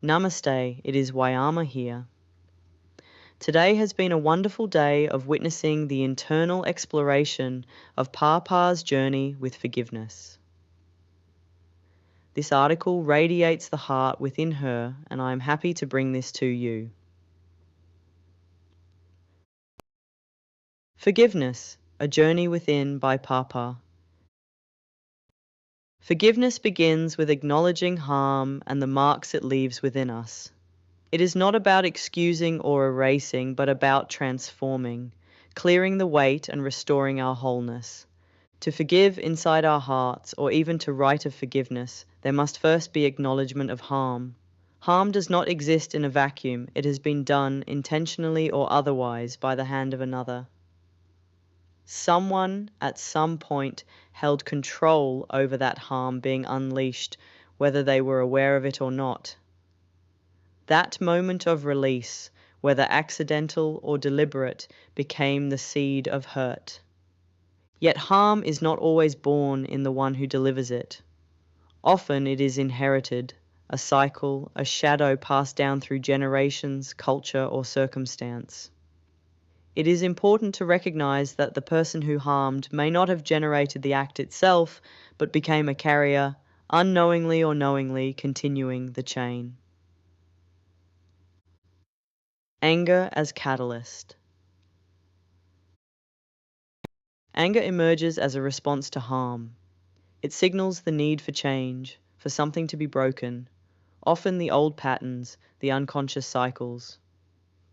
Namaste, it is Wayama here. Today has been a wonderful day of witnessing the internal exploration of Papa's journey with forgiveness. This article radiates the heart within her, and I am happy to bring this to you. Forgiveness, a journey within by Papa. Forgiveness begins with acknowledging harm and the marks it leaves within us. It is not about excusing or erasing, but about transforming, clearing the weight and restoring our wholeness. To forgive inside our hearts, or even to write of forgiveness, there must first be acknowledgement of harm. Harm does not exist in a vacuum. It has been done, intentionally or otherwise, by the hand of another. Someone at some point held control over that harm being unleashed, whether they were aware of it or not. That moment of release, whether accidental or deliberate, became the seed of hurt. Yet harm is not always born in the one who delivers it. Often it is inherited, a cycle, a shadow passed down through generations, culture, or circumstance. It is important to recognize that the person who harmed may not have generated the act itself, but became a carrier, unknowingly or knowingly continuing the chain. Anger as catalyst. Anger emerges as a response to harm. It signals the need for change, for something to be broken, often the old patterns, the unconscious cycles.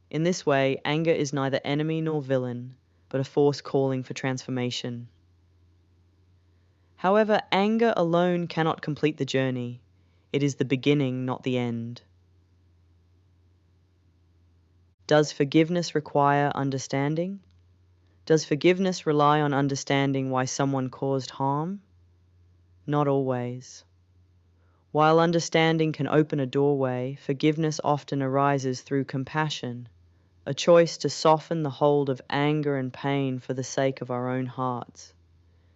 In this way, anger is neither enemy nor villain, but a force calling for transformation. However, anger alone cannot complete the journey. It is the beginning, not the end. Does forgiveness require understanding? Does forgiveness rely on understanding why someone caused harm? Not always. While understanding can open a doorway, forgiveness often arises through compassion, a choice to soften the hold of anger and pain for the sake of our own hearts.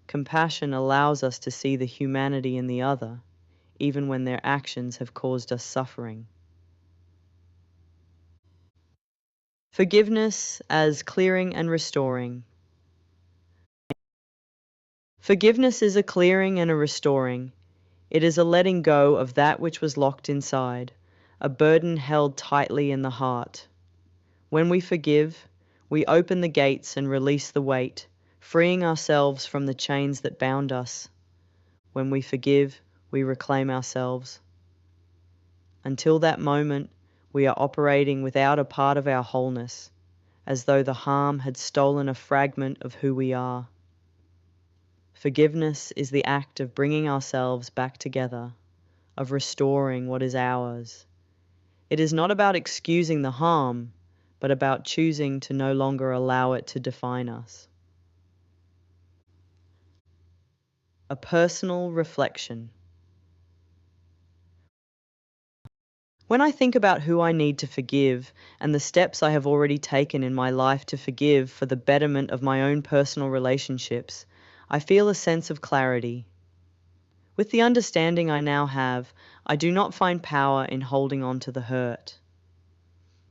Compassion allows us to see the humanity in the other, even when their actions have caused us suffering. Forgiveness as clearing and restoring. Forgiveness is a clearing and a restoring. It is a letting go of that which was locked inside, a burden held tightly in the heart. When we forgive, we open the gates and release the weight, freeing ourselves from the chains that bound us. When we forgive, we reclaim ourselves. Until that moment, we are operating without a part of our wholeness, as though the harm had stolen a fragment of who we are. Forgiveness is the act of bringing ourselves back together, of restoring what is ours. It is not about excusing the harm, but about choosing to no longer allow it to define us. A personal reflection. When I think about who I need to forgive and the steps I have already taken in my life to forgive for the betterment of my own personal relationships, I feel a sense of clarity. With the understanding I now have, I do not find power in holding on to the hurt.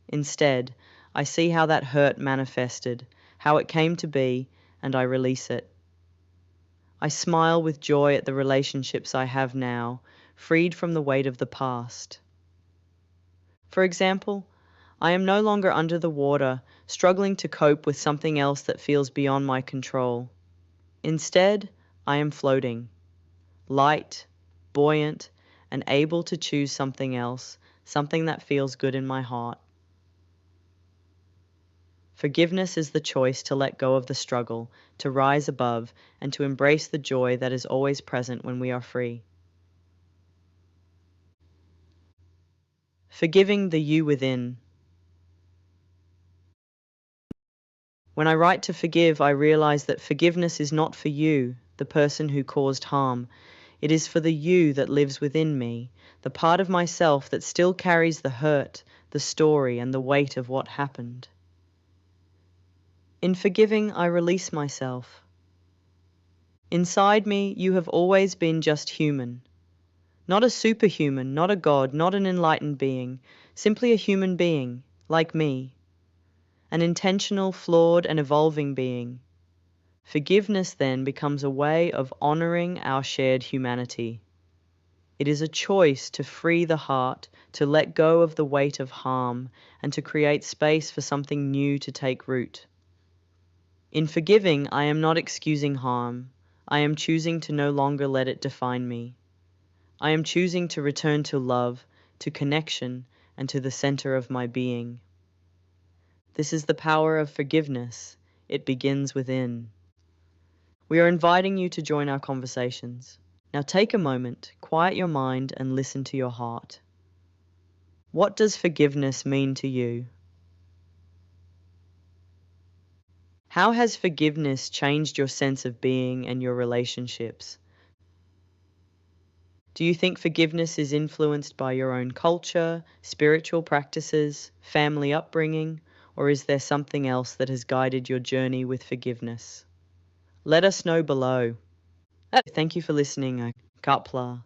Instead, I see how that hurt manifested, how it came to be, and I release it. I smile with joy at the relationships I have now, freed from the weight of the past. For example, I am no longer under the water, struggling to cope with something else that feels beyond my control. Instead, I am floating, light, buoyant, and able to choose something else, something that feels good in my heart. Forgiveness is the choice to let go of the struggle, to rise above, and to embrace the joy that is always present when we are free. Forgiving the you within. When I write to forgive, I realize that forgiveness is not for you, the person who caused harm. It is for the you that lives within me, the part of myself that still carries the hurt, the story, and the weight of what happened. In forgiving, I release myself. Inside me, you have always been just human. Not a superhuman, not a god, not an enlightened being, simply a human being, like me, an intentional, flawed, and evolving being. Forgiveness then becomes a way of honoring our shared humanity. It is a choice to free the heart, to let go of the weight of harm, and to create space for something new to take root. In forgiving, I am not excusing harm. I am choosing to no longer let it define me. I am choosing to return to love, to connection, and to the center of my being. This is the power of forgiveness. It begins within. We are inviting you to join our conversations. Now take a moment, quiet your mind, and listen to your heart. What does forgiveness mean to you? How has forgiveness changed your sense of being and your relationships? Do you think forgiveness is influenced by your own culture, spiritual practices, family upbringing, or is there something else that has guided your journey with forgiveness? Let us know below. Thank you for listening. Kapla.